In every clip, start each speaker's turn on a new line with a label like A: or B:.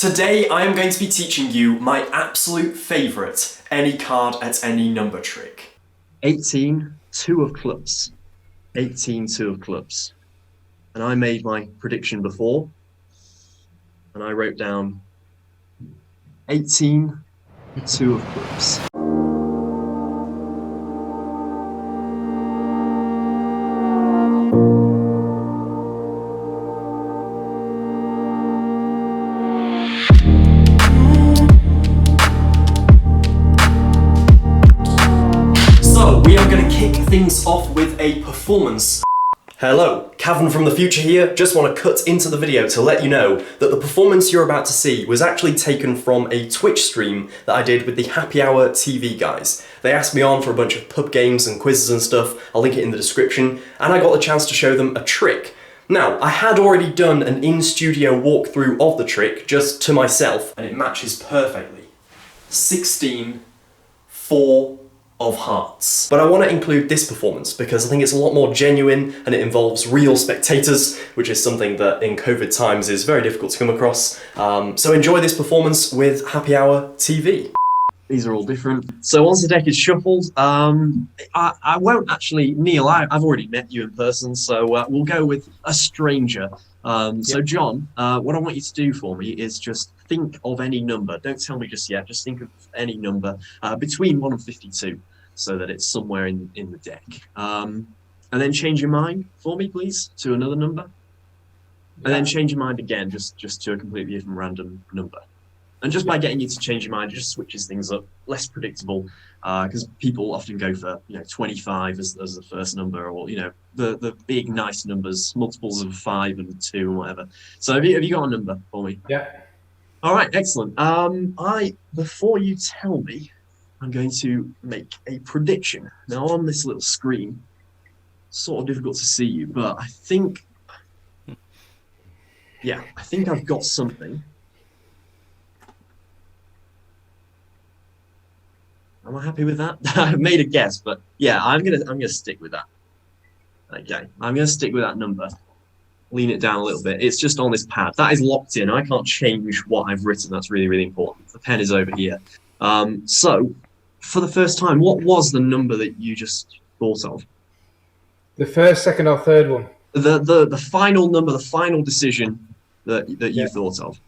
A: Today I am going to be teaching you my absolute favourite any card at any number trick.
B: 18, 2 of clubs. 18, 2 of clubs. And I made my prediction before, and I wrote down 18, 2 of clubs.
A: We are going to kick things off with a performance. Hello, Cavan from the future here. Just want to cut into the video to let you know that the performance you're about to see was actually taken from a Twitch stream that I did with the Happy Hour TV guys. They asked me on for a bunch of pub games and quizzes and stuff. I'll link it in the description. And I got the chance to show them a trick. Now, I had already done an in-studio walkthrough of the trick just to myself, and it matches perfectly. 16, 4 of hearts. But I want to include this performance because I think it's a lot more genuine and it involves real spectators, which is something that in COVID times is very difficult to come across. So enjoy this performance with Happy Hour TV.
B: These are all different. So once the deck is shuffled, I won't actually, Neil, I've already met you in person, so we'll go with a stranger. So John, what I want you to do for me is just think of any number. Don't tell me just yet, just think of any number between 1 and 52, so that it's somewhere in the deck. And then change your mind for me, please, to another number. And then change your mind again, just to a completely different random number. And just by getting you to change your mind, it just switches things up, less predictable, because people often go for 25 as the first number, or the big nice numbers, multiples of 5 and 2 and whatever. So have you got a number for me?
C: Yeah.
B: All right, excellent. Before you tell me, I'm going to make a prediction. Now on this little screen, sort of difficult to see you, but I think I've got something. Am I happy with that? I've made a guess, but yeah, I'm gonna stick with that. Okay, I'm gonna stick with that number. Lean it down a little bit. It's just on this pad. That is locked in. I can't change what I've written. That's really, really important. The pen is over here. So, for the first time, what was the number that you just thought of?
C: The first, second, or third one?
B: The final number, the final decision that you thought of.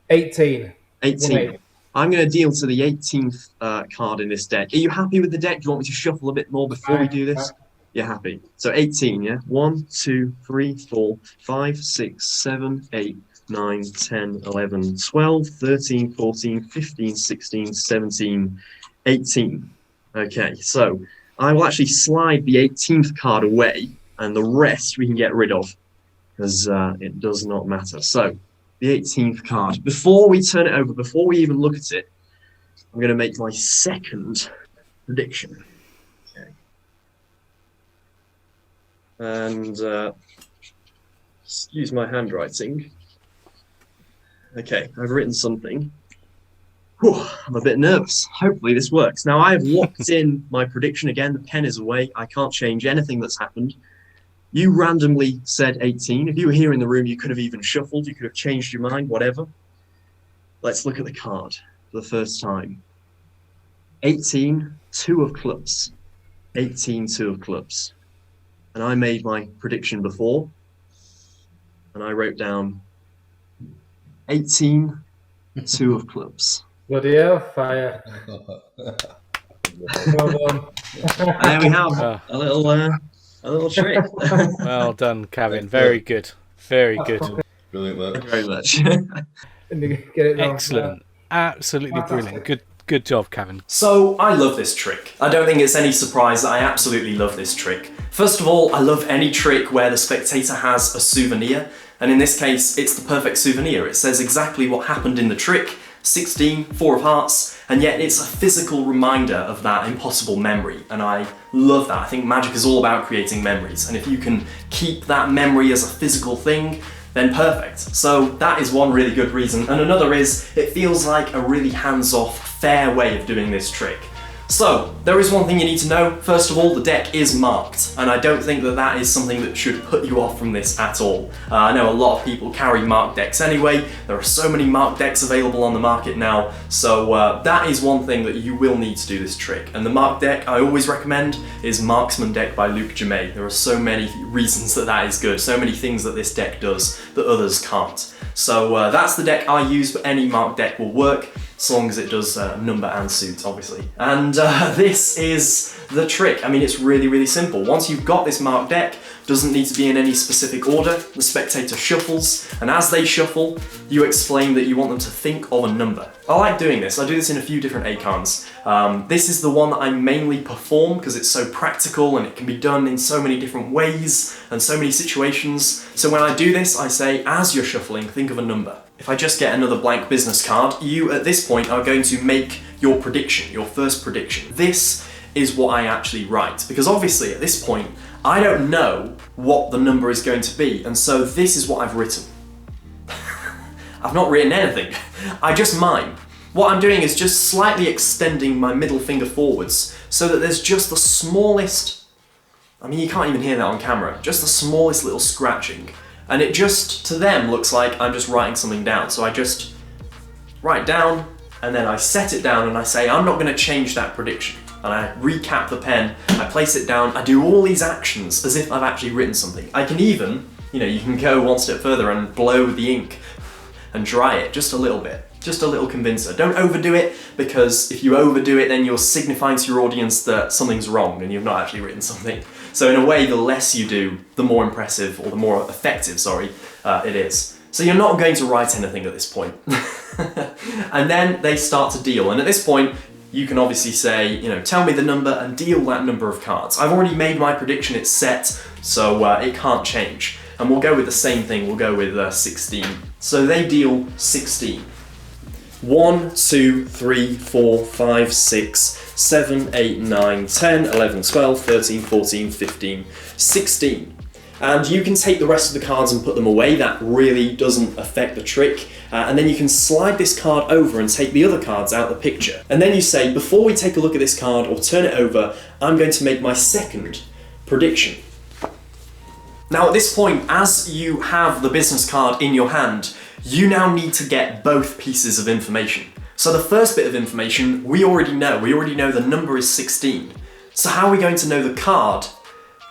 C: 18.
B: 18. I'm going to deal to the 18th card in this deck. Are you happy with the deck? Do you want me to shuffle a bit more before we do this? You're happy. So 18, yeah? 1, 2, 3, 4, 5, 6, 7, 8, 9, 10, 11, 12, 13, 14, 15, 16, 17, 18. Okay, so I will actually slide the 18th card away, and the rest we can get rid of, because it does not matter. So, the 18th card. Before we turn it over, before we even look at it, I'm going to make my second prediction. Okay. And excuse my handwriting. Okay, I've written something. Whew, I'm a bit nervous. Hopefully this works. Now I have locked in my prediction again. The pen is away. I can't change anything that's happened. You randomly said 18. If you were here in the room, you could have even shuffled. You could have changed your mind, whatever. Let's look at the card for the first time. 18, 2 of clubs. 18, 2 of clubs. And I made my prediction before. And I wrote down 18, 2 of clubs.
C: Bloody hell, fire. Well done.
B: There we have a little trick.
D: Well done, Cavan. Very good. Very good.
E: Brilliant work.
B: Thank you very much.
C: Get it wrong.
D: Excellent. Absolutely brilliant. Good job, Cavan.
A: So I love this trick. I don't think it's any surprise that I absolutely love this trick. First of all, I love any trick where the spectator has a souvenir, and in this case, it's the perfect souvenir. It says exactly what happened in the trick, 16, 4 of hearts, and yet it's a physical reminder of that impossible memory, and I love that. I think magic is all about creating memories, and if you can keep that memory as a physical thing, then perfect. So that is one really good reason, and another is it feels like a really hands-off, fair way of doing this trick. So, there is one thing you need to know. First of all, the deck is marked, and I don't think that that is something that should put you off from this at all. I know a lot of people carry marked decks anyway. There are so many marked decks available on the market now, so that is one thing that you will need to do this trick. And the marked deck I always recommend is Marksman deck by Luke Jamay. There are so many reasons that that is good, so many things that this deck does that others can't. So that's the deck I use, but any marked deck will work, as long as it does number and suit, obviously. And this is the trick. I mean, it's really, really simple. Once you've got this marked deck, doesn't need to be in any specific order, the spectator shuffles, and as they shuffle, you explain that you want them to think of a number. I like doing this. I do this in a few different ACAANs. This is the one that I mainly perform because it's so practical and it can be done in so many different ways and so many situations. So when I do this, I say, as you're shuffling, think of a number. If I just get another blank business card, you at this point are going to make your prediction, your first prediction. This is what I actually write, because obviously at this point, I don't know what the number is going to be, and so this is what I've written. I've not written anything, I just mime. What I'm doing is just slightly extending my middle finger forwards so that there's just the smallest, I mean you can't even hear that on camera, just the smallest little scratching. And it just, to them, looks like I'm just writing something down. So I just write down, and then I set it down and I say, I'm not gonna change that prediction. And I recap the pen, I place it down, I do all these actions as if I've actually written something. I can even, you can go one step further and blow the ink and dry it just a little bit. Just a little convincer. Don't overdo it, because if you overdo it, then you're signifying to your audience that something's wrong and you've not actually written something. So in a way, the less you do, the more impressive, or the more effective, it is. So you're not going to write anything at this point. And then they start to deal. And at this point, you can obviously say, tell me the number and deal that number of cards. I've already made my prediction, it's set, so it can't change. And we'll go with the same thing, we'll go with 16. So they deal 16. 1, 2, 3, 4, 5, 6, 7, 8, 9, 10, 11, 12, 13, 14, 15, 16. And you can take the rest of the cards and put them away, that really doesn't affect the trick. And then you can slide this card over and take the other cards out of the picture. And then you say, before we take a look at this card or turn it over, I'm going to make my second prediction. Now at this point, as you have the business card in your hand, you now need to get both pieces of information. So the first bit of information, we already know the number is 16. So how are we going to know the card?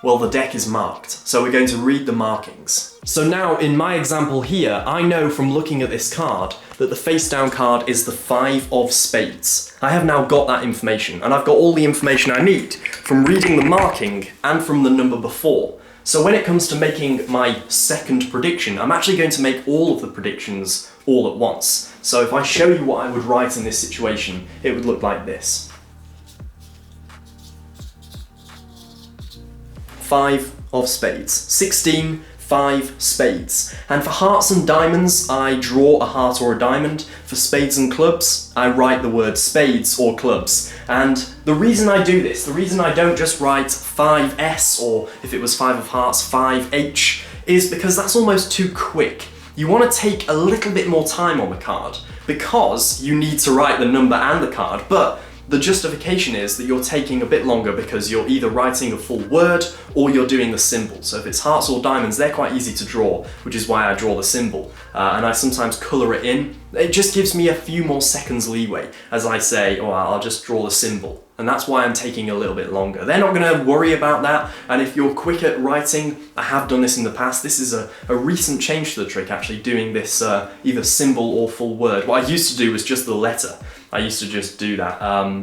A: Well, the deck is marked, so we're going to read the markings. So now, in my example here, I know from looking at this card that the face down card is the 5 of spades. I have now got that information, and I've got all the information I need from reading the marking and from the number before. So when it comes to making my second prediction, I'm actually going to make all of the predictions all at once. So if I show you what I would write in this situation, it would look like this. 5 of spades. 16, 5 spades. And for hearts and diamonds, I draw a heart or a diamond. For spades and clubs, I write the word spades or clubs. And the reason I do this, the reason I don't just write 5S, or if it was 5 of hearts, 5H, is because that's almost too quick. You want to take a little bit more time on the card, because you need to write the number and the card, but the justification is that you're taking a bit longer because you're either writing a full word or you're doing the symbol. So if it's hearts or diamonds, they're quite easy to draw, which is why I draw the symbol. And I sometimes colour it in. It just gives me a few more seconds leeway as I say, oh, I'll just draw the symbol. And that's why I'm taking a little bit longer. They're not going to worry about that. And if you're quick at writing, I have done this in the past. This is a recent change to the trick, actually, doing this either symbol or full word. What I used to do was just the letter. I used to just do that.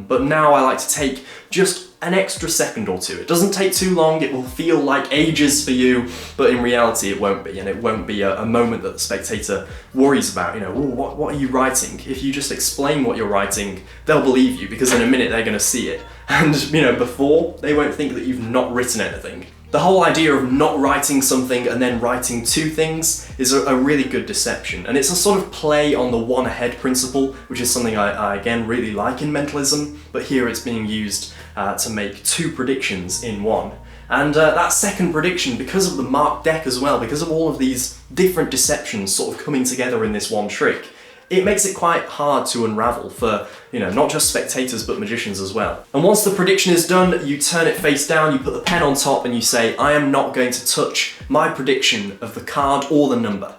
A: But now I like to take just an extra second or two. It doesn't take too long, it will feel like ages for you, but in reality it won't be, and it won't be a moment that the spectator worries about, what are you writing? If you just explain what you're writing, they'll believe you, because in a minute they're gonna see it. And before, they won't think that you've not written anything. The whole idea of not writing something and then writing two things is a really good deception, and it's a sort of play on the one ahead principle, which is something I again really like in mentalism, but here it's being used to make two predictions in one. And that second prediction, because of the marked deck as well, because of all of these different deceptions sort of coming together in this one trick, it makes it quite hard to unravel for, you know, not just spectators but magicians as well. And once the prediction is done, you turn it face down, you put the pen on top and you say, I am not going to touch my prediction of the card or the number.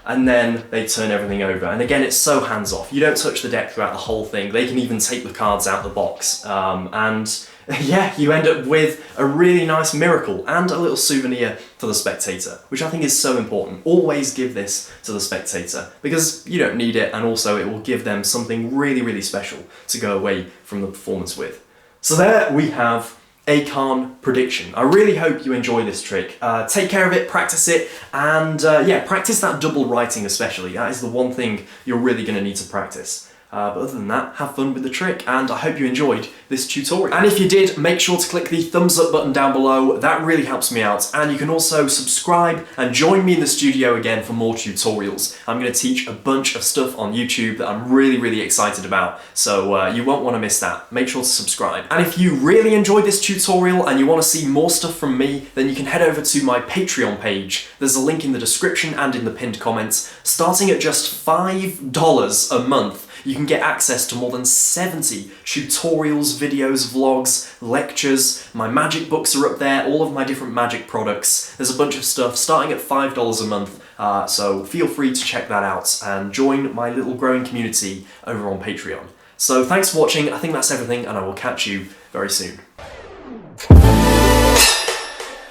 A: And then they turn everything over. And again, it's so hands-off. You don't touch the deck throughout the whole thing. They can even take the cards out the box. And yeah, you end up with a really nice miracle and a little souvenir for the spectator, which I think is so important. Always give this to the spectator because you don't need it, and also it will give them something really, really special to go away from the performance with. So there we have ACAAN prediction. I really hope you enjoy this trick. Take care of it, practice it, and yeah, practice that double writing especially. That is the one thing you're really going to need to practice. But other than that, have fun with the trick, and I hope you enjoyed this tutorial. And if you did, make sure to click the thumbs up button down below. That really helps me out. And you can also subscribe and join me in the studio again for more tutorials. I'm going to teach a bunch of stuff on YouTube that I'm really, really excited about. So you won't want to miss that. Make sure to subscribe. And if you really enjoyed this tutorial and you want to see more stuff from me, then you can head over to my Patreon page. There's a link in the description and in the pinned comments. Starting at just $5 a month, you can get access to more than 70 tutorials, videos, vlogs, lectures. My magic books are up there, all of my different magic products. There's a bunch of stuff starting at $5 a month, so feel free to check that out and join my little growing community over on Patreon. So thanks for watching, I think that's everything, and I will catch you very soon.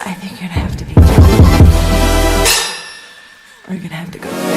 E: I think you're gonna have to be, or you're gonna have to go.